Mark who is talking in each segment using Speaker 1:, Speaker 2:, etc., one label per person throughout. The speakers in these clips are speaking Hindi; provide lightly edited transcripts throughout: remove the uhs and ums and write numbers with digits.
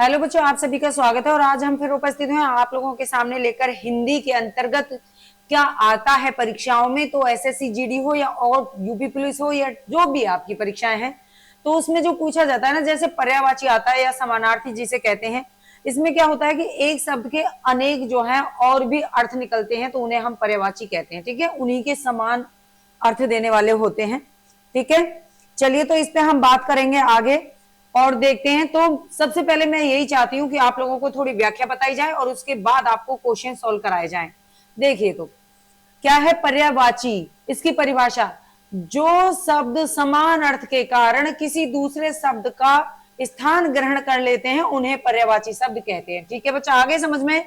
Speaker 1: हेलो बच्चों, आप सभी का स्वागत है और आज हम फिर उपस्थित हैं आप लोगों के सामने लेकर हिंदी के अंतर्गत क्या आता है परीक्षाओं में। तो एसएससी जीडी हो या और यूपी पुलिस हो या जो भी आपकी परीक्षाएं हैं, तो उसमें जो पूछा जाता है ना, जैसे पर्यायवाची आता है या समानार्थी जिसे कहते हैं, इसमें क्या होता है कि एक शब्द के अनेक जो है और भी अर्थ निकलते हैं, तो उन्हें हम पर्यायवाची कहते हैं। ठीक है, उन्हीं के समान अर्थ देने वाले होते हैं। ठीक है, चलिए तो इस पे हम बात करेंगे आगे और देखते हैं। तो सबसे पहले मैं यही चाहती हूँ कि आप लोगों को थोड़ी व्याख्या बताई जाए और उसके बाद आपको क्वेश्चन सॉल्व कराए जाएं। देखिए तो क्या है पर्यायवाची, इसकी परिभाषा, जो शब्द समान अर्थ के कारण किसी दूसरे शब्द का स्थान ग्रहण कर लेते हैं उन्हें पर्यायवाची शब्द कहते हैं। ठीक है बच्चा, आगे समझ में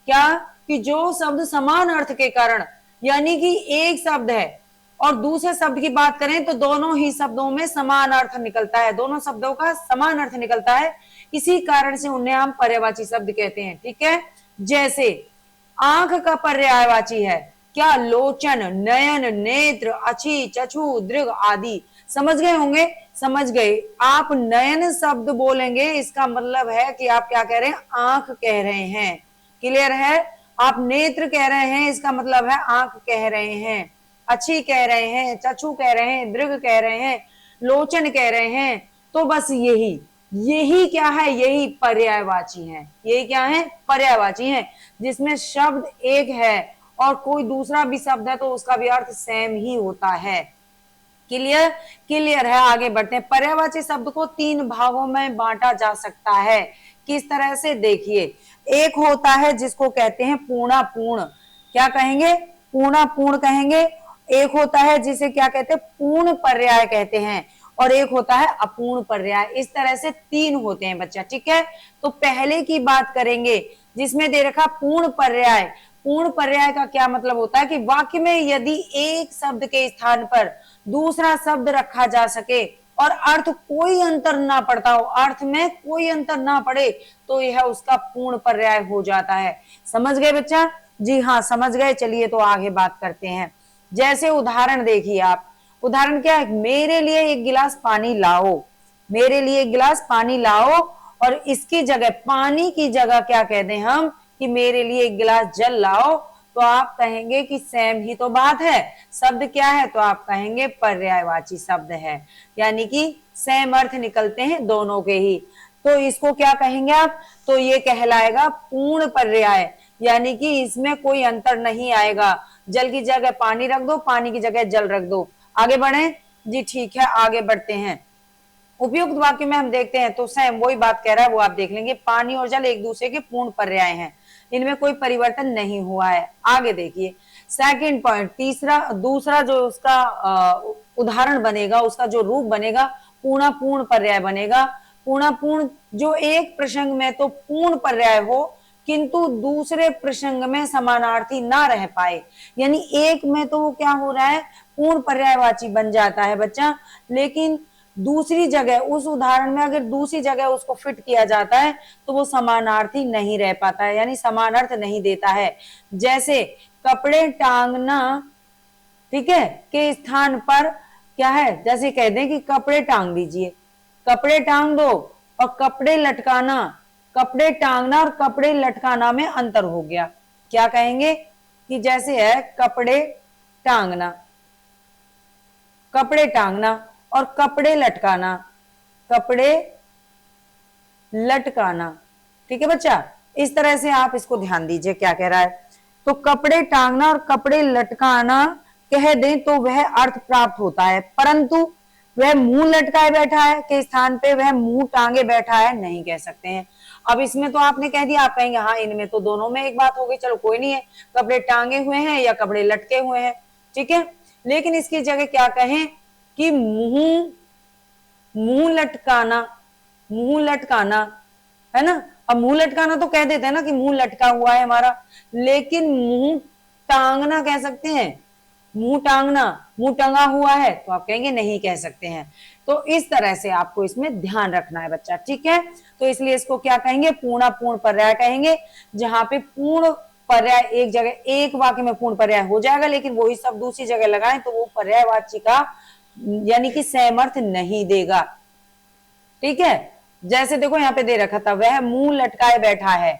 Speaker 1: क्या कि जो शब्द समान अर्थ के कारण, यानी कि एक शब्द है और दूसरे शब्द की बात करें तो दोनों ही शब्दों में समान अर्थ निकलता है, दोनों शब्दों का समान अर्थ निकलता है, इसी कारण से उन्हें हम पर्यायवाची शब्द कहते हैं। ठीक है, जैसे आंख का पर्यायवाची है क्या, लोचन, नयन, नेत्र, अछी, चक्षु, दृग आदि। समझ गए होंगे, समझ गए। आप नयन शब्द बोलेंगे, इसका मतलब है कि आप क्या कह रहे हैं, आंख कह रहे हैं। क्लियर है। आप नेत्र कह रहे हैं, इसका मतलब है आंख कह रहे हैं। अच्छी कह रहे हैं, चक्षु कह रहे हैं, दृग कह रहे हैं, लोचन कह रहे हैं। तो बस यही यही क्या है, यही पर्यायवाची है। यही क्या है, पर्यायवाची है, जिसमें शब्द एक है और कोई दूसरा भी शब्द है तो उसका भी अर्थ सेम ही होता है। क्लियर क्लियर है। आगे बढ़ते हैं। पर्यायवाची शब्द को तीन भागों में बांटा जा सकता है। किस तरह से, देखिए, एक होता है जिसको कहते हैं पूर्णापूर्ण, क्या कहेंगे, पूर्णापूर्ण कहेंगे। एक होता है जिसे क्या कहते हैं, पूर्ण पर्याय कहते हैं, और एक होता है अपूर्ण पर्याय। इस तरह से तीन होते हैं बच्चा। ठीक है, तो पहले की बात करेंगे जिसमें दे रखा पूर्ण पर्याय। पूर्ण पर्याय का क्या मतलब होता है कि वाक्य में यदि एक शब्द के स्थान पर दूसरा शब्द रखा जा सके और अर्थ कोई अंतर ना पड़ता हो, अर्थ में कोई अंतर ना पड़े, तो यह उसका पूर्ण पर्याय हो जाता है। समझ गए बच्चा? जी हाँ, समझ गए। चलिए तो आगे बात करते हैं। जैसे उदाहरण देखिए आप, उदाहरण क्या है, मेरे लिए एक गिलास पानी लाओ, मेरे लिए एक गिलास पानी लाओ, और इसकी जगह, पानी की जगह क्या कह दें हम कि मेरे लिए एक गिलास जल लाओ, तो आप कहेंगे कि सेम ही तो बात है। शब्द क्या है, तो आप कहेंगे पर्यायवाची शब्द है, यानी कि सेम अर्थ निकलते हैं दोनों के ही। तो इसको क्या कहेंगे आप, तो ये कहलाएगा पूर्ण पर्याय, यानी कि इसमें कोई अंतर नहीं आएगा। जल की जगह पानी रख दो, पानी की जगह जल रख दो। आगे बढ़े जी, ठीक है, आगे बढ़ते हैं। उपयुक्त वाक्य में हम देखते हैं तो सेम वही बात कह रहा है, वो आप देख लेंगे। पानी और जल एक दूसरे के पूर्ण पर्याय हैं, इनमें कोई परिवर्तन नहीं हुआ है। आगे देखिए सेकंड पॉइंट, तीसरा, दूसरा जो उसका उदाहरण बनेगा, उसका जो रूप बनेगा, पूर्णापूर्ण पर्याय बनेगा। पूर्णापूर्ण जो एक प्रसंग में तो पूर्ण पर्याय हो किंतु दूसरे प्रसंग में समानार्थी ना रह पाए, यानी एक में तो वो क्या हो रहा है, पूर्ण पर्यायवाची बन जाता है बच्चा, लेकिन दूसरी जगह, उस उदाहरण में अगर दूसरी जगह उसको फिट किया जाता है तो वो समानार्थी नहीं रह पाता है, यानी समान अर्थ नहीं देता है। जैसे कपड़े टांगना, ठीक है, के स्थान पर क्या है, जैसे कह दें कि कपड़े टांग दीजिए, कपड़े टांग दो, और कपड़े लटकाना, कपड़े टांगना और कपड़े लटकाना में अंतर हो गया। क्या कहेंगे कि जैसे है कपड़े टांगना, कपड़े टांगना और कपड़े लटकाना, कपड़े लटकाना। ठीक है बच्चा, इस तरह से आप इसको ध्यान दीजिए क्या कह रहा है। तो कपड़े टांगना और कपड़े लटकाना कह दें तो वह अर्थ प्राप्त होता है, परंतु वह मुंह लटकाए बैठा है के स्थान पे वह मुंह टांगे बैठा है नहीं कह सकते हैं। अब इसमें तो आपने कह दिया, आप कहेंगे हाँ इनमें तो दोनों में एक बात हो गई, चलो कोई नहीं है, कपड़े टांगे हुए हैं या कपड़े लटके हुए हैं। ठीक है, लेकिन इसकी जगह क्या कहें कि मुंह, मुंह लटकाना, मुंह लटकाना है ना। अब मुंह लटकाना तो कह देते हैं ना कि मुंह लटका हुआ है हमारा, लेकिन मुंह टांगना कह सकते हैं, मुंह टांगना, मुंह टंगा हुआ है, तो आप कहेंगे नहीं कह सकते हैं। तो इस तरह से आपको इसमें ध्यान रखना है बच्चा। ठीक है, तो इसलिए इसको क्या कहेंगे, पूर्णापूर्ण पर्याय कहेंगे, जहां पे पूर्ण पर्याय एक जगह, एक वाक्य में पूर्ण पर्याय हो जाएगा, लेकिन वही सब दूसरी जगह लगाएं तो वो पर्यायवाची का यानी कि सेम अर्थ नहीं देगा। ठीक है, जैसे देखो यहाँ पे दे रखा था, वह मुंह लटकाए बैठा है,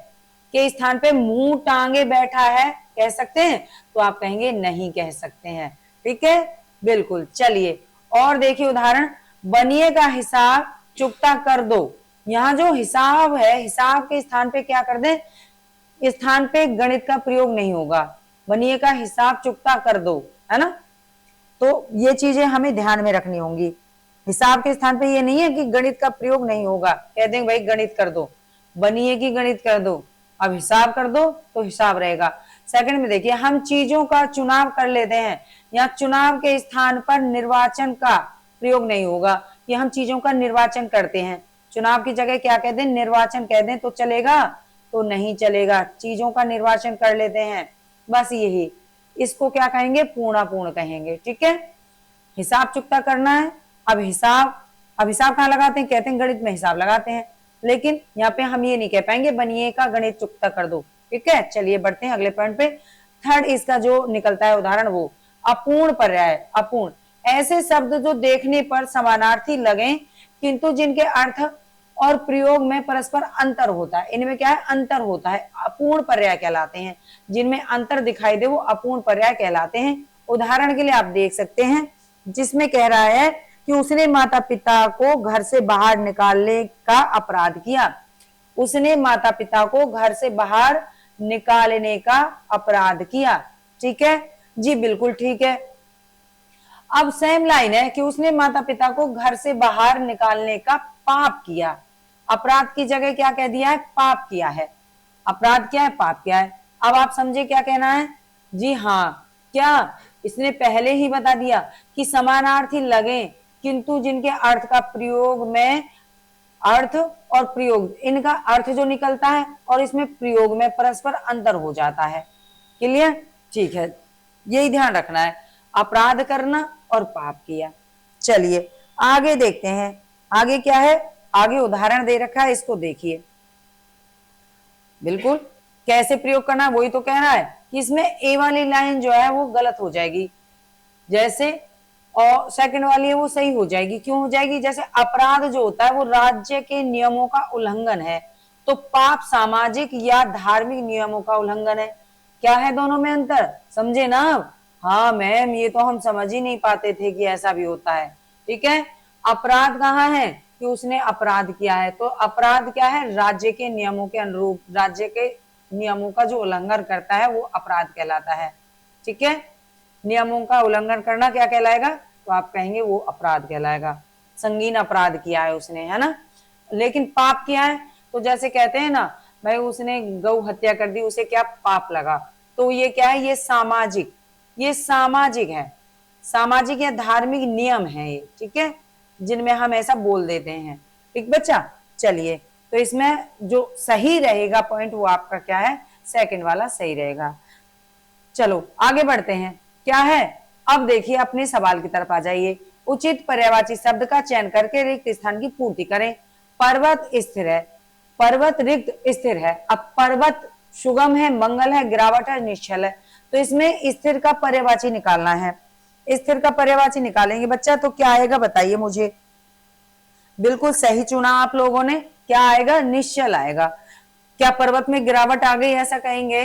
Speaker 1: के स्थान पे मुंह टांगे बैठा है कह सकते हैं? तो आप कहेंगे नहीं कह सकते हैं। ठीक है, बिल्कुल। चलिए और देखिए उदाहरण, बनिए का हिसाब चुकता कर दो। यहाँ जो हिसाब है, हिसाब के स्थान पे क्या कर दें? इस स्थान पे गणित का प्रयोग नहीं होगा। बनिए का हिसाब चुकता कर दो, है ना? तो ये चीजें हमें ध्यान में रखनी होंगी। हिसाब के स्थान पे ये नहीं है कि गणित का प्रयोग नहीं होगा, कह देंगे भाई गणित कर दो, बनिए की गणित कर दो, अब हिसाब कर दो तो हिसाब रहेगा। सेकंड में देखिए, हम चीजों का चुनाव कर लेते हैं। यहाँ चुनाव के स्थान पर निर्वाचन का प्रयोग नहीं होगा कि हम चीजों का निर्वाचन करते हैं। चुनाव की जगह क्या कह दें? निर्वाचन कह दें तो चलेगा? तो नहीं चलेगा। चीजों का निर्वाचन कर लेते हैं, बस यही। इसको क्या कहेंगे? पूर्णापूर्ण कहेंगे। ठीक है, हिसाब चुकता करना है। अब हिसाब कहाँ लगाते हैं? कहते हैं गणित में हिसाब लगाते हैं, लेकिन यहाँ पे हम ये नहीं कह पाएंगे बनिए का गणित चुकता कर दो। ठीक है, चलिए बढ़ते हैं अगले पॉइंट पे। थर्ड इसका जो निकलता है उदाहरण, वो अपूर्ण पर्याय। अपूर्ण ऐसे शब्द जो देखने पर समानार्थी लगे किंतु जिनके अर्थ और प्रयोग में परस्पर अंतर होता है। इनमें क्या है? अंतर होता है, अपूर्ण पर्याय कहलाते हैं। जिनमें अंतर दिखाई दे वो अपूर्ण पर्याय कहलाते हैं। उदाहरण के लिए आप देख सकते हैं, जिसमें कह रहा है कि उसने माता पिता को घर से बाहर निकालने का अपराध किया। उसने माता पिता को घर से बाहर निकालने का अपराध किया। ठीक है जी, बिल्कुल ठीक है। अब सेम लाइन है कि उसने माता पिता को घर से बाहर निकालने का पाप किया। अपराध की जगह क्या कह दिया है? पाप किया है। अपराध क्या है? पाप किया है। अब आप समझे क्या कहना है? जी हाँ, क्या इसने पहले ही बता दिया कि समानार्थी लगे किंतु जिनके अर्थ का प्रयोग में, अर्थ और प्रयोग, इनका अर्थ जो निकलता है और इसमें प्रयोग में परस्पर अंतर हो जाता है। क्लियर? ठीक है, यही ध्यान रखना है, अपराध करना और पाप किया। चलिए आगे देखते हैं, आगे क्या है? आगे उदाहरण दे रखा है, इसको देखिए। बिल्कुल कैसे प्रयोग करना है वही तो कह रहा है कि इसमें ए वाली लाइन जो है वो गलत हो जाएगी, जैसे, और सेकंड वाली है वो सही हो जाएगी। क्यों हो जाएगी? जैसे अपराध जो होता है वो राज्य के नियमों का उल्लंघन है, तो पाप सामाजिक या धार्मिक नियमों का उल्लंघन है। क्या है दोनों में अंतर? समझे ना? हाँ मैम, ये तो हम समझ ही नहीं पाते थे कि ऐसा भी होता है। ठीक है, अपराध कहाँ है? कि उसने अपराध किया है, तो अपराध क्या है? राज्य के नियमों के अनुरूप, राज्य के नियमों का जो उल्लंघन करता है वो अपराध कहलाता है। ठीक है, नियमों का उल्लंघन करना क्या कहलाएगा? तो आप कहेंगे वो अपराध कहलाएगा, संगीन अपराध किया है उसने, है ना? लेकिन पाप किया है, तो जैसे कहते हैं ना भाई उसने गौ हत्या कर दी, उसे क्या पाप लगा, तो ये क्या है? ये सामाजिक, ये सामाजिक है, सामाजिक या धार्मिक नियम है ये। ठीक है, जिनमें हम ऐसा बोल देते हैं। ठीक बच्चा, चलिए तो इसमें जो सही रहेगा पॉइंट वो आपका क्या है? सेकंड वाला सही रहेगा। चलो आगे बढ़ते हैं, क्या है? अब देखिए अपने सवाल की तरफ आ जाइए। उचित पर्यायवाची शब्द का चयन करके रिक्त स्थान की पूर्ति करें। पर्वत स्थिर है, पर्वत रिक्त स्थिर है। अब पर्वत सुगम है, मंगल है, गिरावट है, निश्चल है, तो इसमें स्थिर का पर्यायवाची निकालना है। स्थिर का पर्यायवाची निकालेंगे बच्चा, तो क्या आएगा बताइए मुझे? बिल्कुल सही चुना आप लोगों ने, क्या आएगा? निश्चल आएगा। क्या पर्वत में गिरावट आ गई ऐसा कहेंगे?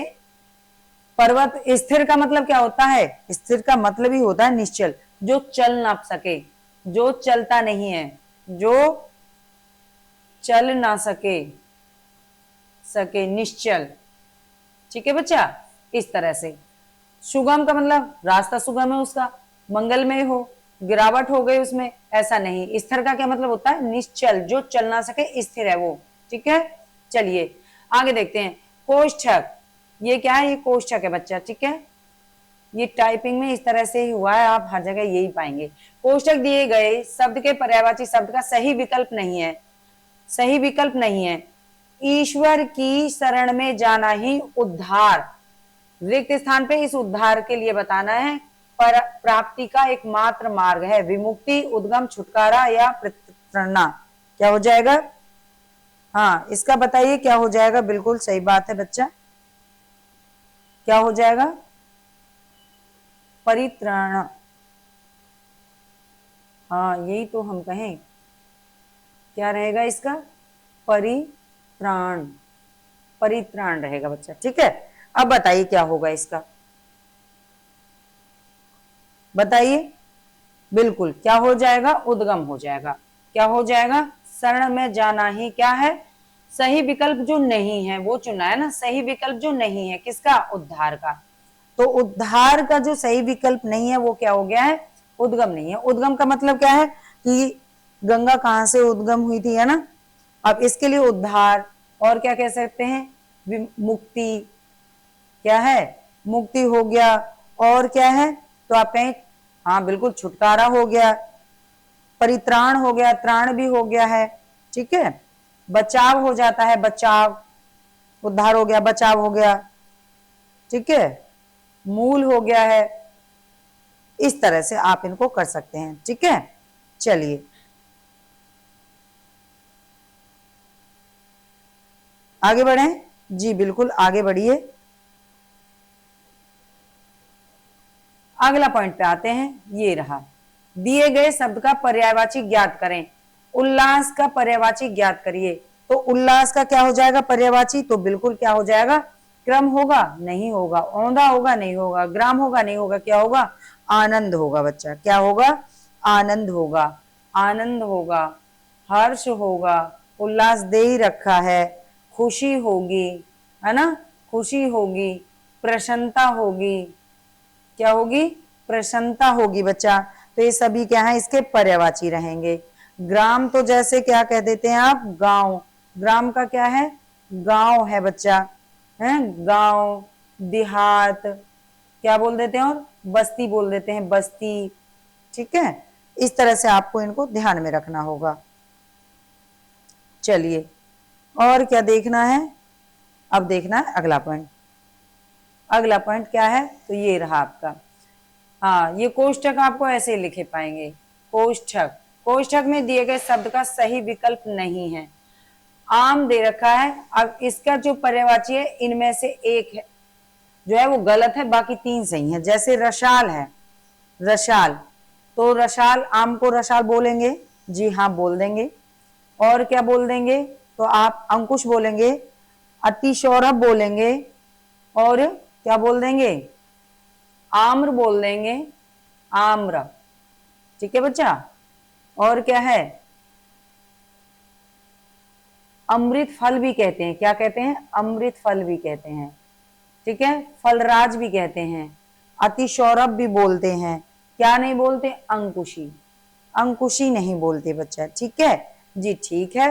Speaker 1: पर्वत स्थिर का मतलब क्या होता है? स्थिर का मतलब ही होता है निश्चल, जो चल ना सके, जो चलता नहीं है, जो चल ना सके, निश्चल। ठीक है बच्चा, इस तरह से। सुगम का मतलब रास्ता सुगम है उसका, मंगलमय हो, गिरावट हो गई उसमें, ऐसा नहीं। स्थिर का क्या मतलब होता है? निश्चल, जो चल ना सके, स्थिर है वो। ठीक है, चलिए आगे देखते हैं। कोष्ठक, ये क्या है? ये कोष्ठक है बच्चा। ठीक है, ये टाइपिंग में इस तरह से ही हुआ है, आप हर जगह यही पाएंगे। कोष्ठक दिए गए शब्द के पर्यायवाची शब्द का सही विकल्प नहीं है, सही विकल्प नहीं है। ईश्वर की शरण में जाना ही उद्धार, रिक्त स्थान पे इस उद्धार के लिए बताना है, पर प्राप्ति का एकमात्र मार्ग है। विमुक्ति, उद्गम, छुटकारा या प्रेरणा, क्या हो जाएगा? हाँ इसका बताइए क्या हो जाएगा? बिल्कुल सही बात है बच्चा, क्या हो जाएगा? परित्राण। हाँ यही तो हम कहें, क्या रहेगा इसका? परित्राण, परित्राण रहेगा बच्चा। ठीक है, अब बताइए क्या होगा इसका, बताइए। बिल्कुल, क्या हो जाएगा, उद्गम हो जाएगा। क्या हो जाएगा, शरण में जाना ही क्या है, सही विकल्प जो नहीं है वो चुना है ना, सही विकल्प जो नहीं है किसका, उद्धार का। तो उद्धार का जो सही विकल्प नहीं है वो क्या हो गया है, उद्गम नहीं है। उद्गम का मतलब क्या है कि गंगा कहां से उद्गम हुई थी, है ना। अब इसके लिए उद्धार, और क्या कह सकते हैं, मुक्ति, क्या है, मुक्ति हो गया। और क्या है, तो आप कहें, हाँ बिल्कुल, छुटकारा हो गया, परित्राण हो गया, त्राण भी हो गया है। ठीक है, बचाव हो जाता है, बचाव, उद्धार हो गया, बचाव हो गया। ठीक है, मूल हो गया है। इस तरह से आप इनको कर सकते हैं। ठीक है, चलिए आगे बढ़ें। जी बिल्कुल, आगे बढ़िए। अगला पॉइंट पे आते हैं, ये रहा, दिए गए शब्द का पर्यायवाची ज्ञात करें। उल्लास का पर्यायवाची ज्ञात करिए। तो उल्लास का क्या हो जाएगा पर्यायवाची, तो बिल्कुल क्या हो जाएगा, क्रम होगा, नहीं होगा, औंधा होगा, नहीं होगा, ग्राम होगा, नहीं होगा, क्या होगा, आनंद होगा बच्चा। क्या होगा, आनंद होगा, आनंद होगा, हर्ष होगा, उल्लास दे ही रखा है, खुशी होगी, है ना, खुशी होगी, प्रसन्नता होगी, क्या होगी, प्रसन्नता होगी बच्चा। तो ये सभी क्या है, इसके पर्यायवाची रहेंगे। ग्राम तो जैसे क्या कह देते हैं आप, गांव, ग्राम का क्या है, गांव है बच्चा, है गांव, देहात क्या बोल देते हैं, और बस्ती बोल देते हैं, बस्ती। ठीक है, इस तरह से आपको इनको ध्यान में रखना होगा। चलिए और क्या देखना है, अब देखना है अगला पॉइंट। अगला पॉइंट क्या है, तो ये रहा आपका, हाँ ये कोष्ठक आपको ऐसे लिखे पाएंगे, कोष्ठक, कोष्ठक में दिए गए शब्द का सही विकल्प नहीं है। आम दे रखा है, अब इसका जो पर्यायवाची है इनमें से एक है जो है वो गलत है, बाकी तीन सही है। जैसे रसाल है, रसाल, तो रसाल, आम को रसाल बोलेंगे, जी हाँ बोल देंगे। और क्या बोल देंगे, तो आप अंकुश बोलेंगे, अतिशौरभ बोलेंगे, और क्या बोल देंगे, आम्र बोल देंगे, आम्र। ठीक है बच्चा, और क्या है, अमृत फल भी कहते हैं, क्या कहते हैं, अमृत फल भी कहते हैं। ठीक है, फलराज भी कहते हैं, अतिशौरभ भी बोलते हैं, क्या नहीं बोलते, अंकुशी, अंकुशी नहीं बोलते बच्चा। ठीक है जी, ठीक है,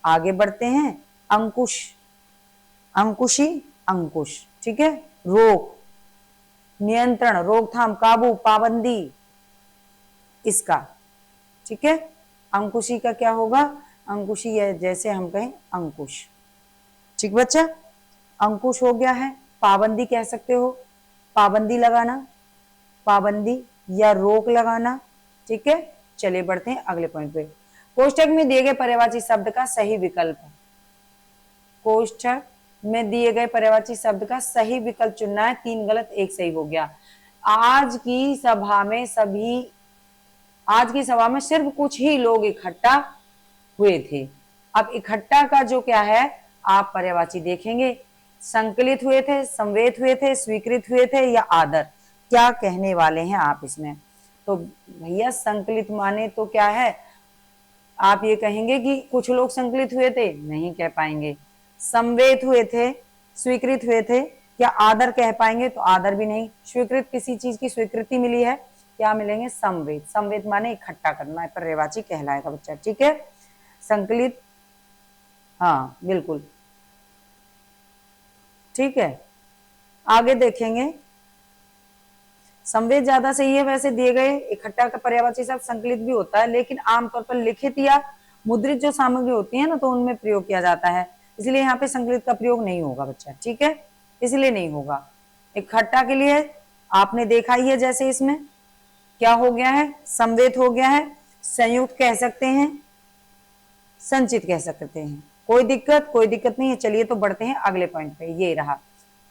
Speaker 1: आगे बढ़ते हैं। अंकुश, अंकुशी, अंकुश। ठीक है, रोक, नियंत्रण, रोकथाम, काबू, पाबंदी, इसका। ठीक है, अंकुशी का क्या होगा, अंकुशी है जैसे हम कहें अंकुश। ठीक बच्चा, अंकुश हो गया है, पाबंदी कह सकते हो, पाबंदी लगाना, पाबंदी या रोक लगाना। ठीक है, चलिए बढ़ते हैं अगले पॉइंट पे। कोष्ठक में दिए गए पर्यायवाची शब्द का सही विकल्प, कोष्ठक में दिए गए पर्यायवाची शब्द का सही विकल्प चुनना है, तीन गलत एक सही हो गया। आज की सभा में सभी, आज की सभा में सिर्फ कुछ ही लोग इकट्ठा हुए थे। अब इकट्ठा का जो क्या है आप पर्यायवाची देखेंगे, संकलित हुए थे, संवेद हुए थे, स्वीकृत हुए थे, या आदर, क्या कहने वाले हैं आप इसमें। तो भैया संकलित माने तो क्या है, आप ये कहेंगे कि कुछ लोग संकलित हुए थे, नहीं कह पाएंगे। संवेद हुए थे, स्वीकृत हुए थे, क्या आदर कह पाएंगे, तो आदर भी नहीं। स्वीकृत, किसी चीज की स्वीकृति मिली है, क्या मिलेंगे, संवेद, संवेद माने इकट्ठा करना है, पर्यायवाची कहलाएगा बच्चा। ठीक है, संकलित, हाँ बिल्कुल, ठीक है, आगे देखेंगे। संवेद ज्यादा सही है, वैसे दिए गए इकट्ठा का पर्यायवाची शब्द संकलित भी होता है, लेकिन आमतौर पर लिखित या मुद्रित जो सामग्री होती है ना, तो उनमें प्रयोग किया जाता है, इसलिए यहाँ पे संकलित का प्रयोग नहीं होगा बच्चा। ठीक है, इसलिए नहीं होगा। इकट्ठा के लिए आपने देखा ही है, जैसे इसमें क्या हो गया है, संवेद हो गया है, संयुक्त कह सकते हैं, संचित कह सकते हैं, कोई दिक्कत, कोई दिक्कत नहीं है। चलिए तो बढ़ते हैं अगले पॉइंट पे, ये रहा,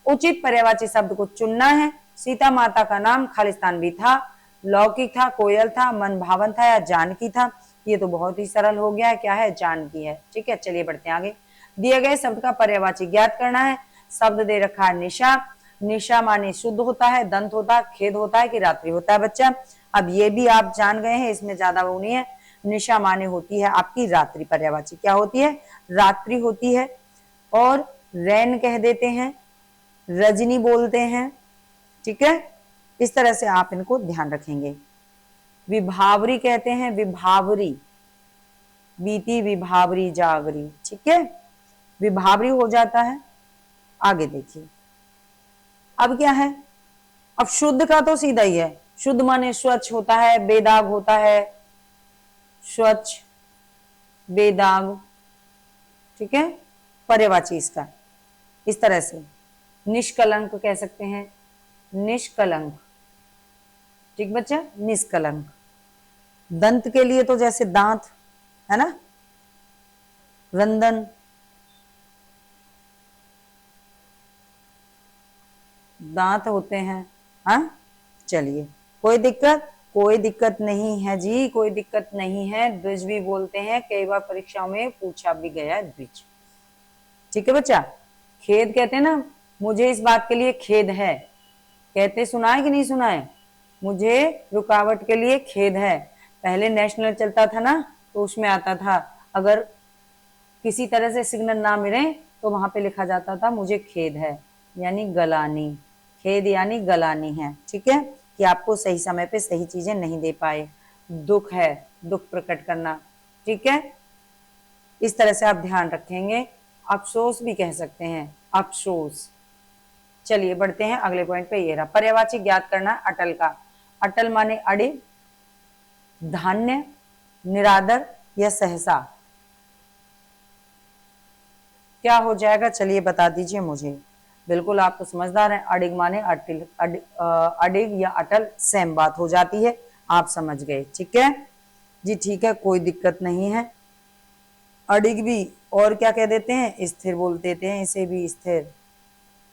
Speaker 1: उचित पर्यायवाची शब्द को चुनना है। सीता माता का नाम खालिस्तान भी था, लौकिक था, कोयल था, मन भावन था, या जानकी था, ये तो बहुत ही सरल हो गया है, क्या है, जानकी है। ठीक है, चलिए बढ़ते हैं आगे। दिए गए शब्द का पर्यायवाची ज्ञात करना है। शब्द दे रखा है निशा। निशा माने शुद्ध होता है, दंत होता है, खेद होता है कि रात्रि होता है बच्चा। अब ये भी आप जान गए हैं, इसमें ज्यादा वो नहीं है। निशा माने होती है आपकी रात्रि, पर्यायवाची क्या होती है, रात्रि होती है। और रैन कह देते हैं, रजनी बोलते हैं। ठीक है, इस तरह से आप इनको ध्यान रखेंगे। विभावरी कहते हैं, विभावरी, बीती विभावरी जागरी। ठीक है, विभावरी हो जाता है। आगे देखिए, अब क्या है, अब शुद्ध का तो सीधा ही है, शुद्ध माने स्वच्छ होता है, बेदाग होता है, स्वच्छ, बेदाग। ठीक है, पर्यायवाची इसका इस तरह से। निष्कलंक कह सकते हैं, निष्कलंक। ठीक बच्चा, निष्कलंक। दंत के लिए तो जैसे दांत है ना, रंदन, दांत होते हैं। हाँ, चलिए, कोई दिक्कत नहीं है जी, कोई दिक्कत नहीं है। द्विज भी बोलते हैं, कई बार परीक्षाओं में पूछा भी गया है द्विज। ठीक है बच्चा, खेद कहते हैं ना, मुझे इस बात के लिए खेद है, कहते सुना है कि नहीं सुना है, मुझे रुकावट के लिए खेद है। पहले नेशनल चलता था ना, तो उसमें आता था, अगर किसी तरह से सिग्नल ना मिले तो वहां पे लिखा जाता था मुझे खेद है, यानी गलानी। खेद यानी गलानी है। ठीक है, कि आपको सही समय पे सही चीजें नहीं दे पाए। दुख है, दुख प्रकट करना। ठीक है, इस तरह से आप ध्यान रखेंगे। अफसोस भी कह सकते हैं, अफसोस। चलिए बढ़ते हैं अगले पॉइंट पे। ये रहा, पर्यायवाची ज्ञात करना अटल का। अटल माने अडिग, धान्य, निरादर या सहसा। क्या हो जाएगा, चलिए बता दीजिए मुझे। बिल्कुल आप तो समझदार हैं, अडिग माने अटिल, अडिग या अटल सेम बात हो जाती है, आप समझ गए। ठीक है जी, ठीक है, कोई दिक्कत नहीं है। अडिग भी और क्या कह देते हैं, स्थिर बोल देते हैं, इसे भी स्थिर।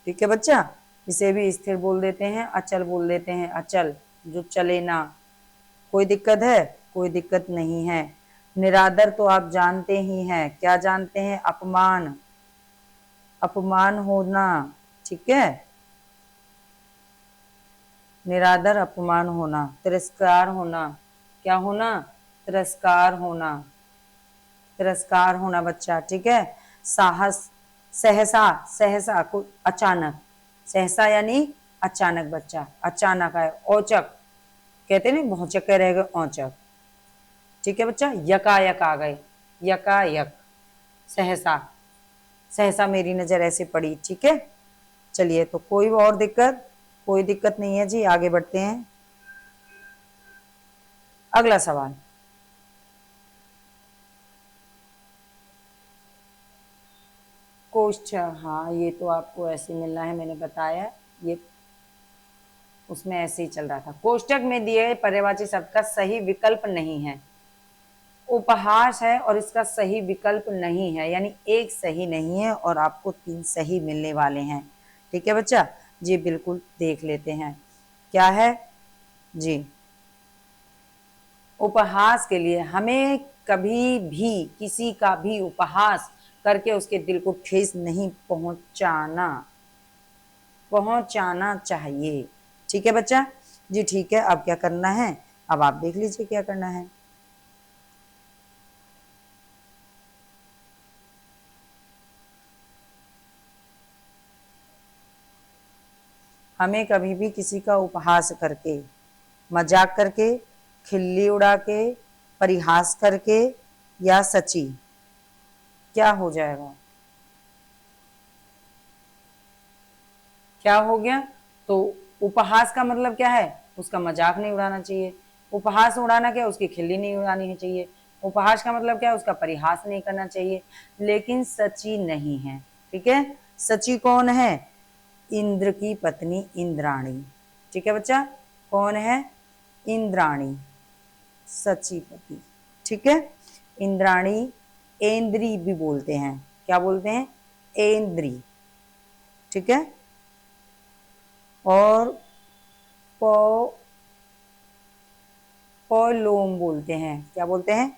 Speaker 1: ठीक है बच्चा, इसे भी स्थिर बोल देते हैं, अचल बोल देते हैं, अचल जो चले ना। कोई दिक्कत है, कोई दिक्कत नहीं है। निरादर तो आप जानते ही हैं, क्या जानते हैं, अपमान, अपमान होना। ठीक है, निरादर अपमान होना, तिरस्कार होना, क्या होना, तिरस्कार होना, तिरस्कार होना बच्चा। ठीक है, साहस, सहसा, सहसा को अचानक, सहसा यानी अचानक बच्चा, अचानक आए। औचक कहते नहीं, भौचक रह गए, औचक। ठीक है बच्चा, यकायक आ गए, यकायक, सहसा, सहसा मेरी नजर ऐसे पड़ी। ठीक है, चलिए, तो कोई और दिक्कत, कोई दिक्कत नहीं है जी, आगे बढ़ते हैं। अगला सवाल, कोष्ठ, हाँ ये तो आपको ऐसे मिलना है, मैंने बताया, ये उसमें ऐसे ही चल रहा था। कोष्टक में दिए पर्यायवाची शब्द का सही विकल्प नहीं है, उपहास है और इसका सही विकल्प नहीं है, यानी एक सही नहीं है और आपको 3 सही मिलने वाले हैं। ठीक है बच्चा जी, बिल्कुल देख लेते हैं क्या है जी। उपहास के लिए हमें कभी भी किसी का भी उपहास करके उसके दिल को ठेस नहीं पहुंचाना, पहुंचाना चाहिए। ठीक है बच्चा जी, ठीक है, अब क्या करना है, अब आप देख लीजिए क्या करना है। हमें कभी भी किसी का उपहास करके, मजाक करके, खिल्ली उड़ा के, परिहास करके या सची, क्या हो जाएगा, क्या हो गया, तो उपहास का मतलब क्या है, उसका मजाक नहीं उड़ाना चाहिए। उपहास उड़ाना क्या, उसकी खिल्ली नहीं उड़ानी चाहिए। उपहास का मतलब क्या है, उसका परिहास नहीं करना चाहिए। लेकिन सची नहीं है। ठीक है, सची कौन है, इंद्र की पत्नी इंद्राणी। ठीक है बच्चा, कौन है, इंद्राणी, सचीपति। ठीक है, इंद्राणी, ऐन्द्री भी बोलते हैं, क्या बोलते हैं, ऐन्द्री। ठीक है, और पौ, पौलोम बोलते हैं, क्या बोलते हैं,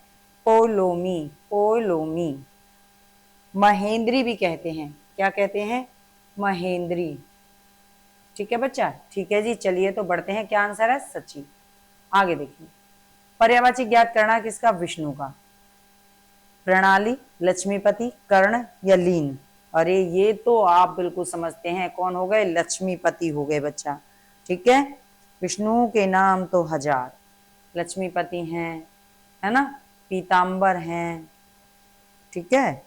Speaker 1: पोलोमी, पोलोमी। महेंद्री भी कहते हैं, क्या कहते हैं? महेंद्री। ठीक है बच्चा, ठीक है जी। चलिए तो बढ़ते हैं, क्या आंसर है? सची। आगे देखिए, पर्यायवाची ज्ञात करना किसका? विष्णु का। प्रणाली, लक्ष्मीपति, कर्ण या लीन? अरे ये तो आप बिल्कुल समझते हैं, कौन हो गए? लक्ष्मीपति हो गए बच्चा। ठीक है, विष्णु के नाम तो हजार, लक्ष्मीपति हैं, है ना, पीताम्बर हैं, ठीक है,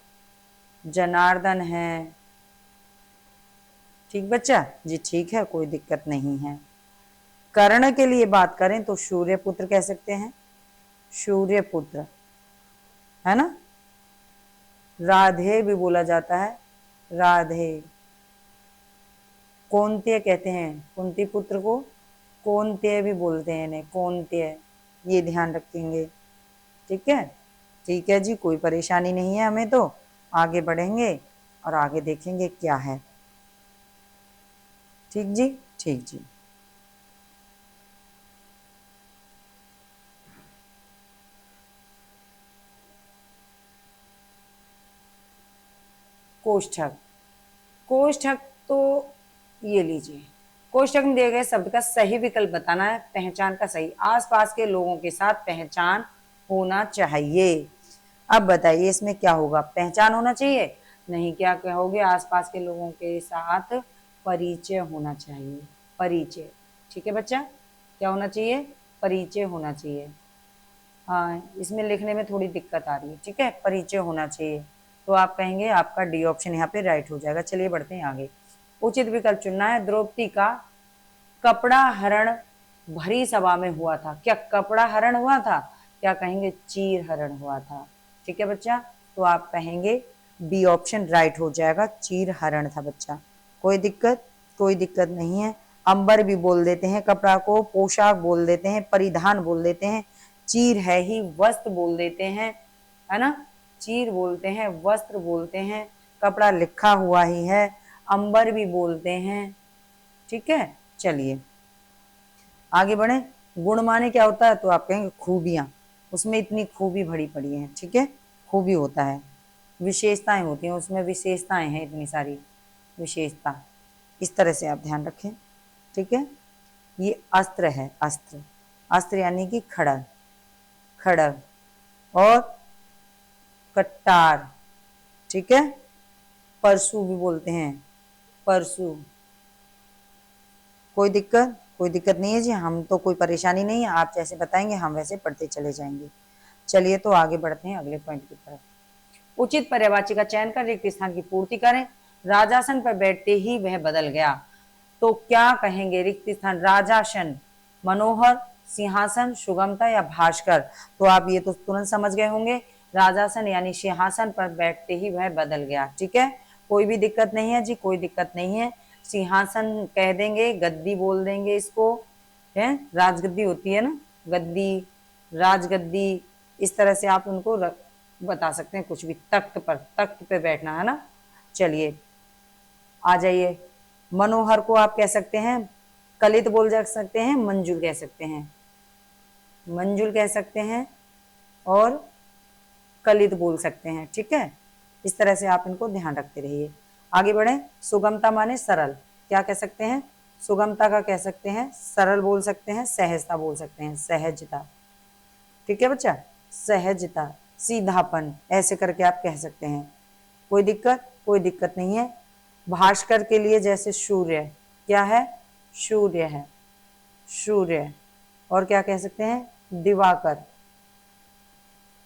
Speaker 1: जनार्दन है। ठीक बच्चा जी, ठीक है, कोई दिक्कत नहीं है। कर्ण के लिए बात करें तो सूर्यपुत्र कह सकते हैं, सूर्यपुत्र, है ना। राधे भी बोला जाता है, राधे। कौन्तेय कहते हैं कुंती पुत्र को, कौन्तेय भी बोलते हैं इन्हें, कौन्तेय, ये ध्यान रखेंगे। ठीक है, ठीक है जी, कोई परेशानी नहीं है हमें। तो आगे बढ़ेंगे और आगे देखेंगे क्या है। ठीक जी, ठीक जी। कोष्ठक, कोष्ठक तो ये लीजिए, कोष्ठक में दिए गए शब्द का सही विकल्प बताना है, पहचान का सही, आसपास के लोगों के साथ पहचान होना चाहिए। अब बताइए इसमें क्या होगा? पहचान होना चाहिए? नहीं, क्या कहोगे? आसपास के लोगों के साथ परिचय होना चाहिए, परिचय। ठीक है बच्चा, क्या होना चाहिए? परिचय होना चाहिए। हाँ, इसमें लिखने में थोड़ी दिक्कत आ रही है। ठीक है, परिचय होना चाहिए, तो आप कहेंगे आपका डी ऑप्शन यहाँ पे राइट हो जाएगा। चलिए बढ़ते हैं आगे। उचित विकल्प चुनना है। द्रौपदी का कपड़ा हरण भरी सभा में हुआ था। क्या कपड़ा हरण हुआ था? क्या कहेंगे? चीर हरण हुआ था। ठीक है बच्चा, तो आप कहेंगे बी ऑप्शन राइट हो जाएगा, चीर हरण था बच्चा। कोई दिक्कत? कोई दिक्कत नहीं है। अंबर भी बोल देते हैं कपड़ा को, पोशाक बोल देते हैं, परिधान बोल देते हैं, चीर है ही वस्त्र बोल देते हैं, है ना। चीर बोलते हैं, वस्त्र बोलते हैं, कपड़ा लिखा हुआ ही है, अंबर भी बोलते हैं। ठीक है, चलिए आगे बढ़े। गुण माने क्या होता है? तो आप कहेंगे खूबियां, उसमें इतनी खूबी भरी पड़ी है। ठीक है, खूबी होता है, विशेषताएं होती हैं उसमें, विशेषताएं हैं इतनी सारी विशेषता, इस तरह से आप ध्यान रखें। ठीक है, ये अस्त्र है, अस्त्र, अस्त्र यानी कि खड़ग, खड़ग और कट्टार। ठीक है, परशु भी बोलते हैं, परशु। कोई दिक्कत? कोई दिक्कत नहीं है जी, हम तो कोई परेशानी नहीं है, आप जैसे बताएंगे हम वैसे पढ़ते चले जाएंगे। चलिए तो आगे बढ़ते हैं अगले पॉइंट की तरफ। उचित पर्यायवाची का चयन कर रिक्त स्थान की पूर्ति करें। राजासन पर बैठते ही वह बदल गया, तो क्या कहेंगे? रिक्त स्थान, राजासन, मनोहर, सिंहासन, सुगमता या भास्कर? तो आप ये तो तुरंत समझ गए होंगे, राजासन यानी सिंहासन पर बैठते ही वह बदल गया। ठीक है, कोई भी दिक्कत नहीं है जी, कोई दिक्कत नहीं है। सिंहासन कह देंगे, गद्दी बोल देंगे इसको, है, राजगद्दी होती है ना, गद्दी, राजगद्दी, इस तरह से आप उनको बता सकते हैं कुछ भी। तख्त पर, तख्त पे बैठना, है ना। चलिए आ जाइए। मनोहर को आप कह सकते हैं कलित बोल जा सकते हैं, मंजुल कह सकते हैं, मंजुल कह सकते हैं और कलित बोल सकते हैं। ठीक है, इस तरह से आप इनको ध्यान रखते रहिए। आगे बढ़े। सुगमता माने सरल, क्या कह सकते हैं? सुगमता का कह सकते हैं सरल बोल सकते हैं, सहजता बोल सकते हैं, सहजता। ठीक है बच्चा, सहजता, सीधापन, ऐसे करके आप कह सकते हैं। कोई दिक्कत? कोई दिक्कत नहीं है। भास्कर के लिए जैसे सूर्य, क्या है? सूर्य है, सूर्य। और क्या कह सकते हैं? दिवाकर,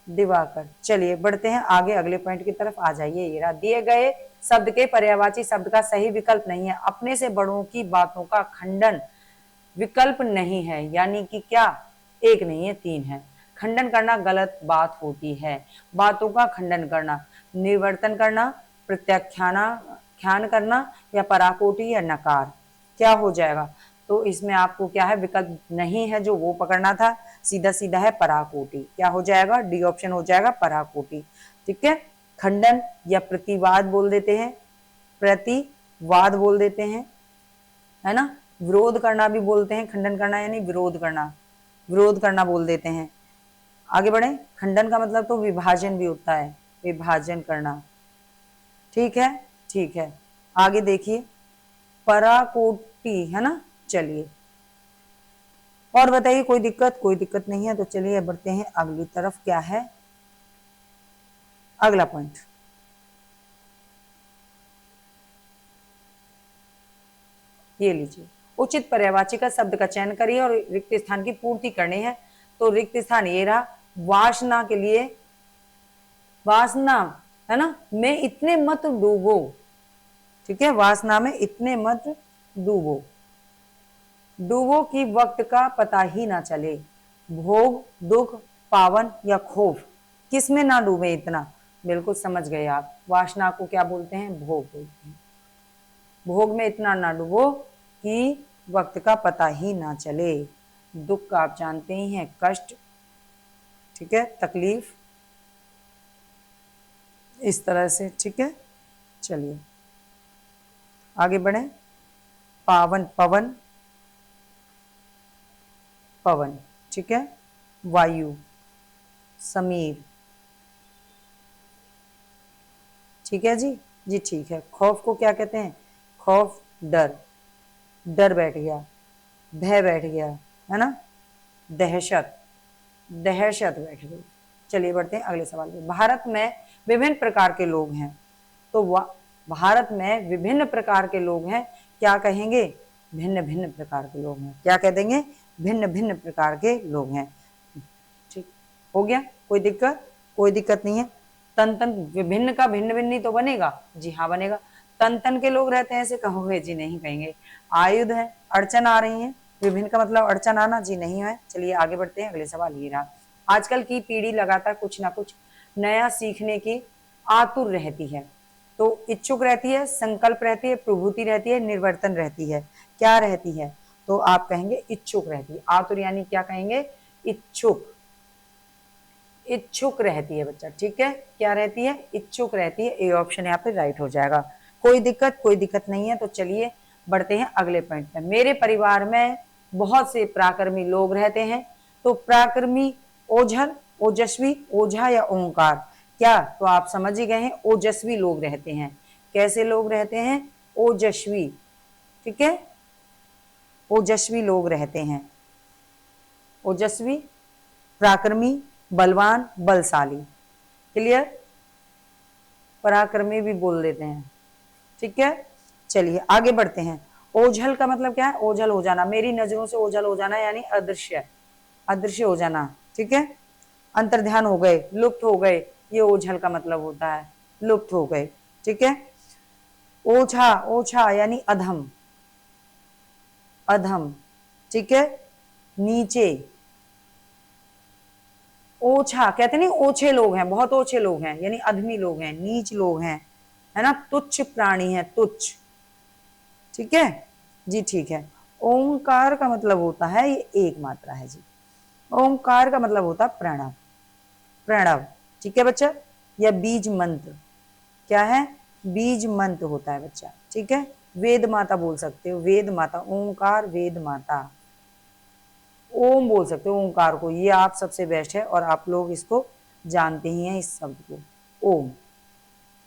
Speaker 1: दिवाकर। चलिए बढ़ते हैं आगे अगले पॉइंट की तरफ। आ जाइए, ये दिए गए शब्द के पर्यायवाची शब्द का सही विकल्प नहीं है। अपने से बड़ों की बातों का खंडन विकल्प नहीं है, यानी कि क्या? एक नहीं है, तीन है। खंडन करना गलत बात होती है, बातों का खंडन करना, निवर्तन करना, प्रत्याख्यान करना या पराकोटि या नकार। क्या हो जाएगा? तो इसमें आपको क्या है? विकल्प नहीं है जो वो पकड़ना था, सीधा सीधा है पराकोटि। क्या हो जाएगा? डी ऑप्शन हो जाएगा, पराकोटि। ठीक है, खंडन या प्रतिवाद बोल देते हैं, प्रतिवाद बोल देते हैं, है ना। विरोध करना भी बोलते हैं, खंडन करना यानी विरोध करना, विरोध करना बोल देते हैं। आगे बढ़े। खंडन का मतलब तो विभाजन भी होता है, विभाजन करना। ठीक है, ठीक है। आगे देखिए, पराकोटि है ना। चलिए और बताइए, कोई दिक्कत? कोई दिक्कत नहीं है, तो चलिए बढ़ते हैं अगली तरफ। क्या है अगला पॉइंट? ये लीजिए, उचित पर्यायवाची का शब्द का चयन करिए और रिक्त स्थान की पूर्ति करनी है। तो रिक्त स्थान ये रहा, वासना के लिए, वासना है ना, में इतने मत डूबो। ठीक है, वासना में इतने मत डूबो, डूबो कि वक्त का पता ही ना चले। भोग, दुख, पावन या खौफ, किसमें ना डूबे इतना? बिल्कुल समझ गए आप, वासना को क्या बोलते हैं? भोग बोलते हैं। भोग में इतना ना डूबो कि वक्त का पता ही ना चले। दुख का आप जानते ही हैं, कष्ट, ठीक है, तकलीफ, इस तरह से। ठीक है, चलिए आगे बढ़े। पावन, पवन, पवन, ठीक है। वायु, समीर, ठीक है जी, जी ठीक है। खौफ को क्या कहते हैं? खौफ, डर, डर बैठ गया, भय बैठ गया, है ना। दहशत, दहशत बैठ गई। चलिए बढ़ते हैं अगले सवाल पे। भारत में विभिन्न प्रकार के लोग हैं, तो भारत में विभिन्न प्रकार के लोग हैं, क्या कहेंगे? भिन्न भिन्न प्रकार के लोग हैं। क्या कह देंगे? भिन्न भिन्न प्रकार के लोग हैं। ठीक हो गया, कोई दिक्कत? कोई दिक्कत नहीं है। तन तन विभिन्न का भिन्न भिन्न ही तो बनेगा। जी हाँ बनेगा। तन तन के लोग रहते हैं ऐसे कहोगे? जी नहीं कहेंगे। आयुध है, अड़चन आ रही है, विभिन्न का मतलब अड़चन आना, जी नहीं है। चलिए आगे बढ़ते हैं, अगले सवाल ये रहा। आजकल की पीढ़ी लगातार कुछ ना कुछ नया सीखने की आतुर रहती है। तो इच्छुक रहती है, संकल्प रहती है, प्रभुति रहती है, निर्वर्तन रहती है। क्या रहती है? तो आप कहेंगे इच्छुक रहती है। आतुर यानी क्या कहेंगे? इच्छुक, इच्छुक रहती है बच्चा। ठीक है, क्या रहती है? इच्छुक रहती है। ए ऑप्शन यहाँ पे राइट हो जाएगा। कोई दिक्कत? कोई दिक्कत नहीं है। तो चलिए बढ़ते हैं अगले पॉइंट पे। मेरे परिवार में बहुत से पराक्रमी लोग रहते हैं। तो पराक्रमी, ओझल, ओजस्वी, ओझा या ओंकार? क्या? तो आप समझ ही गए हैं, ओजस्वी लोग रहते हैं। कैसे लोग रहते हैं? ओजस्वी, ठीक है, ओजस्वी लोग रहते हैं। ओजस्वी, पराक्रमी, बलवान, बलशाली। क्लियर? पराक्रमी भी बोल देते हैं। ठीक है, चलिए आगे बढ़ते हैं। ओझल का मतलब क्या है? ओझल हो जाना, मेरी नजरों से ओझल हो जाना, यानी अदृश्य, अदृश्य हो जाना। ठीक है, अंतर्ध्यान हो गए, लुप्त हो गए, ये ओझल का मतलब होता है, लुप्त हो गए। ठीक है, ओछा, ओछा यानी अधम, अधम। ठीक है, नीचे, ओछा कहते नहीं, ओछे लोग हैं, बहुत ओछे लोग हैं, यानी अधमी लोग हैं, नीच लोग हैं, है ना, तुच्छ प्राणी है, तुच्छ। ठीक है जी, ठीक है। ओंकार का मतलब होता है, ये एक मात्रा है जी। ओंकार का मतलब होता है प्रणव, प्रणव। ठीक है बच्चा, या बीज मंत्र। क्या है? बीज मंत्र होता है बच्चा। ठीक है, वेद माता बोल सकते हो, वेद माता, ओंकार वेद माता। ओम बोल सकते हो ओंकार को, ये आप सबसे बेस्ट है और आप लोग इसको जानते ही हैं, इस शब्द को, ओम।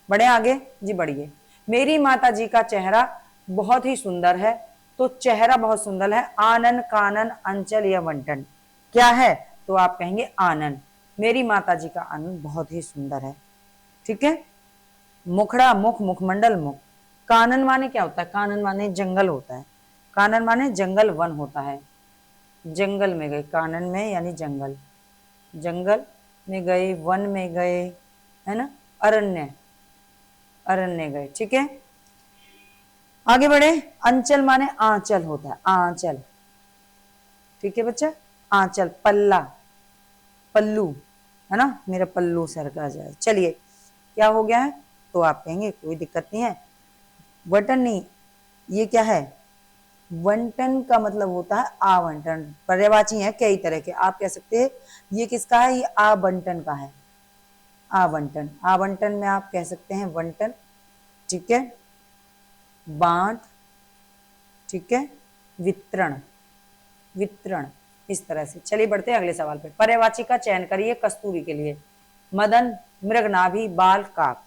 Speaker 1: बढ़े आगे जी, बढ़िए। मेरी माता जी का चेहरा बहुत ही सुंदर है। तो चेहरा बहुत सुंदर है। आनन, कानन, अंचल या वंटन, क्या है? तो आप कहेंगे आनन। मेरी माता जी का आनन बहुत ही सुंदर है। ठीक है, मुखड़ा, मुख, मुखमंडल, मुख। कानन माने क्या होता है? कानन माने जंगल होता है। कानन माने जंगल, वन होता है। जंगल में गए, कानन में यानी जंगल, जंगल में गए, वन में गए, है ना, अरण्य, अरण्य गए। ठीक है, आगे बढ़े। अंचल माने आंचल होता है, आंचल। ठीक है बच्चा, आंचल, पल्ला, पल्लू, है ना, मेरा पल्लू सर का जाए। चलिए क्या हो गया है? तो आप कहेंगे कोई दिक्कत नहीं है। वटन नहीं, ये क्या है? वंटन का मतलब होता है आवंटन। पर्यायवाची है कई तरह के, आप कह सकते हैं ये किसका है? ये आवंटन का है, आवंटन। आवंटन में आप कह सकते हैं वंटन। ठीक है, बांट, ठीक है, वितरण, वितरण, इस तरह से। चलिए बढ़ते हैं अगले सवाल पे। पर्यायवाची का चयन करिए कस्तूरी के लिए। मदन, मृगनाभि, बाल, काक।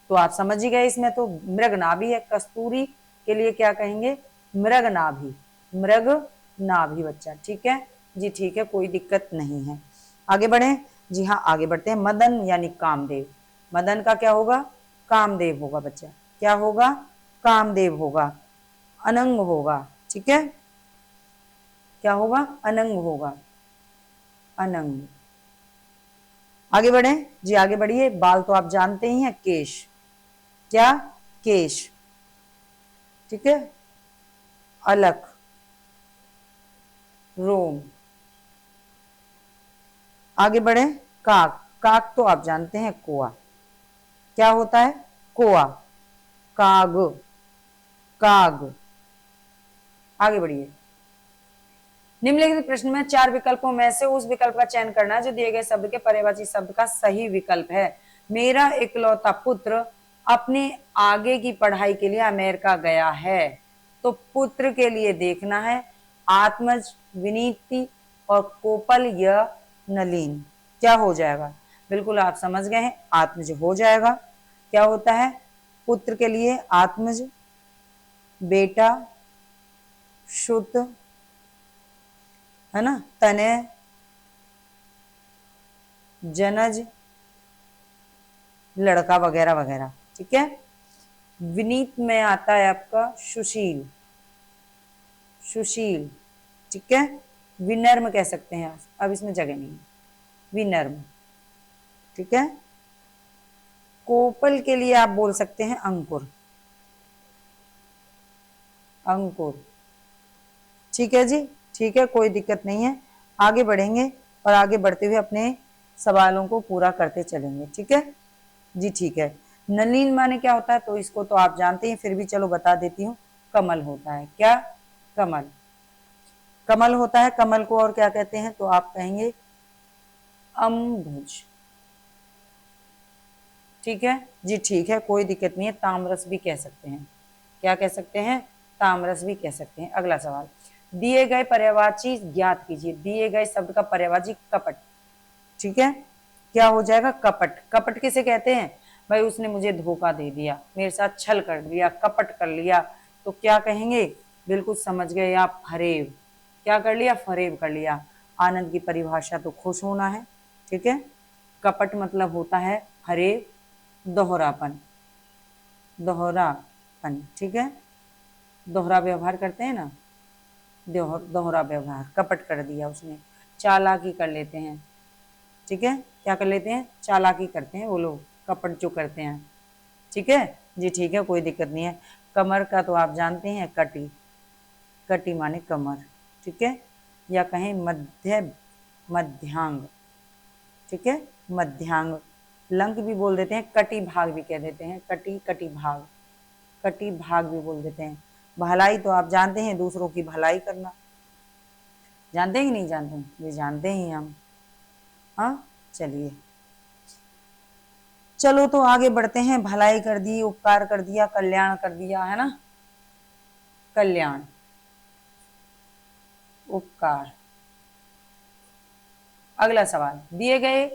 Speaker 1: तो आप समझ ही गए इसमें तो मृगनाभि है। कस्तूरी के लिए क्या कहेंगे? मृगनाभि। मृगनाभि बच्चा, ठीक है जी, ठीक है, कोई दिक्कत नहीं है। आगे बढ़े जी हाँ, आगे बढ़ते हैं। मदन यानी कामदेव। मदन का क्या होगा? कामदेव होगा बच्चा। क्या होगा? कामदेव होगा। अनंग होगा, ठीक है। क्या होगा? अनंग होगा, अनंग। आगे बढ़े जी, आगे बढ़िए। बाल तो आप जानते ही हैं, केश। क्या? केश, ठीक है। अलक, रोम। आगे बढ़े। काक। काक तो आप जानते हैं, कोआ। क्या होता है? कोआ। काग, काग। आगे बढ़िए। निम्नलिखित प्रश्न में 4 विकल्पों में से उस विकल्प का चयन करना है जो दिए गए शब्द के पर्यायवाची शब्द का सही विकल्प है। मेरा इकलौता पुत्र अपने आगे की पढ़ाई के लिए अमेरिका गया है। तो पुत्र के लिए देखना है आत्मज, विनीति और कोपल या नलिन। क्या हो जाएगा? बिल्कुल आप समझ गए हैं, आत्मज हो जाएगा। क्या होता है? पुत्र के लिए आत्मज, बेटा, शुद्ध, है ना, तनय, जनज, लड़का वगैरह वगैरह, ठीक है। विनीत में आता है आपका सुशील, सुशील, ठीक है। विनर्म कह सकते हैं, अब इसमें जगह नहीं है, विनर्म, ठीक है। कोपल के लिए आप बोल सकते हैं अंकुर, अंकुर, ठीक है जी, ठीक है, कोई दिक्कत नहीं है। आगे बढ़ेंगे और आगे बढ़ते हुए अपने सवालों को पूरा करते चलेंगे, ठीक है जी, ठीक है। नलिन माने क्या होता है? तो इसको तो आप जानते हैं, फिर भी चलो बता देती हूँ। कमल होता है। क्या? कमल, कमल होता है। कमल को और क्या कहते हैं? तो आप कहेंगे अम्बुज, ठीक है जी, ठीक है, कोई दिक्कत नहीं है। तामरस भी कह सकते हैं। क्या कह सकते हैं? तामरस भी कह सकते हैं। अगला सवाल, दिए गए पर्यायवाची ज्ञात कीजिए। दिए गए शब्द का पर्यायवाची कपट, ठीक है। क्या हो जाएगा? कपट। कपट किसे कहते हैं? भाई उसने मुझे धोखा दे दिया, मेरे साथ छल कर दिया, कपट कर लिया, तो क्या कहेंगे? बिल्कुल समझ गए आप, फरेब। क्या कर लिया? फरेब कर लिया। आनंद की परिभाषा तो खुश होना है, ठीक है। कपट मतलब होता है फरेब, दोहरापन, दोहरापन, ठीक है। दोहरा व्यवहार करते हैं ना, दोहरा व्यवहार, कपट कर दिया उसने। चालाकी कर लेते हैं, ठीक है। क्या कर लेते हैं? चालाकी करते हैं वो लोग, कपट जो करते हैं, ठीक है जी, ठीक है, कोई दिक्कत नहीं है। कमर का तो आप जानते हैं, कटी। कटी माने कमर, ठीक है, या कहें मध्य, मध्यांग, ठीक है, मध्यांग। लंक भी बोल देते हैं, कटी भाग भी कह देते हैं, कटी, कटी भाग, कटी भाग भी बोल देते हैं। भलाई तो आप जानते हैं, दूसरों की भलाई करना। जानते हैं कि नहीं जानते हैं? ये जानते ही हम। हाँ, चलिए, चलो तो आगे बढ़ते हैं। भलाई कर दी, उपकार कर दिया, कल्याण कर दिया, है ना, कल्याण, उपकार। अगला सवाल, दिए गए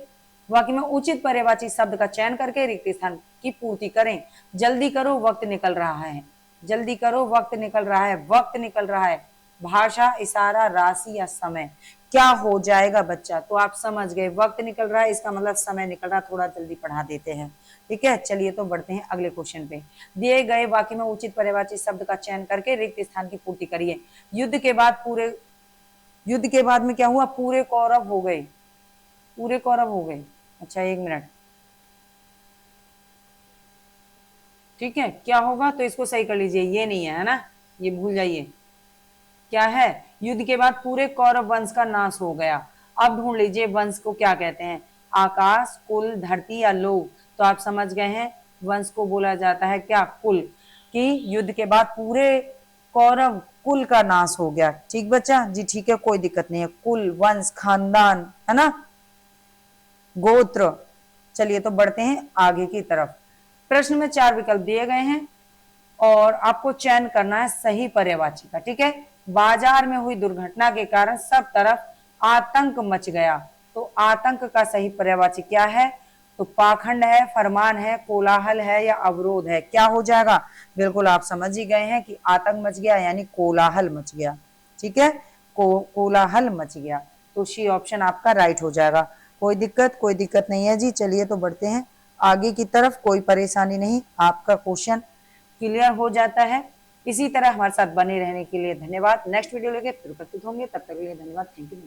Speaker 1: वाक्य में उचित पर्यायवाची शब्द का चयन करके रिक्त स्थान की पूर्ति करें। जल्दी करो, वक्त निकल रहा है। जल्दी करो, वक्त निकल रहा है, वक्त निकल रहा है। भाषा, इशारा, राशि या समय। क्या हो जाएगा बच्चा? तो आप समझ गए, वक्त निकल रहा है, इसका मतलब समय निकल रहा है। थोड़ा जल्दी पढ़ा देते हैं, ठीक है। चलिए तो बढ़ते हैं अगले क्वेश्चन पे। दिए गए वाक्य में उचित पर्यायवाची शब्द का चयन करके रिक्त स्थान की पूर्ति करिए। युद्ध के बाद पूरे, युद्ध के बाद में क्या हुआ? पूरे कौरव हो गए, पूरे कौरव हो गए। अच्छा, एक मिनट, ठीक है, क्या होगा? तो इसको सही कर लीजिए, ये नहीं है ना, ये भूल जाइए। क्या है? युद्ध के बाद पूरे कौरव वंश का नाश हो गया। अब ढूंढ लीजिए वंश को क्या कहते हैं? आकाश, कुल, धरती या लोग। तो आप समझ गए हैं, वंश को बोला जाता है क्या? कुल। कि युद्ध के बाद पूरे कौरव कुल का नाश हो गया, ठीक बच्चा जी, ठीक है, कोई दिक्कत नहीं है। कुल, वंश, खानदान, है ना, गोत्र। चलिए तो बढ़ते हैं आगे की तरफ। प्रश्न में 4 विकल्प दिए गए हैं और आपको चयन करना है सही पर्यायवाची का, ठीक है। बाजार में हुई दुर्घटना के कारण सब तरफ आतंक मच गया। तो आतंक का सही पर्यायवाची क्या है? तो पाखंड है, फरमान है, कोलाहल है या अवरोध है? क्या हो जाएगा? बिल्कुल आप समझ ही गए हैं कि आतंक मच गया यानी कोलाहल मच गया। ठीक है, कोलाहल मच गया। तो सी ऑप्शन आपका राइट हो जाएगा। कोई दिक्कत नहीं है जी। चलिए तो बढ़ते हैं आगे की तरफ, कोई परेशानी नहीं, आपका क्वेश्चन क्लियर हो जाता है। इसी तरह हमारे साथ बने रहने के लिए धन्यवाद। नेक्स्ट वीडियो लेके फिर उपस्थित होंगे, तब तक के लिए धन्यवाद। Thank you.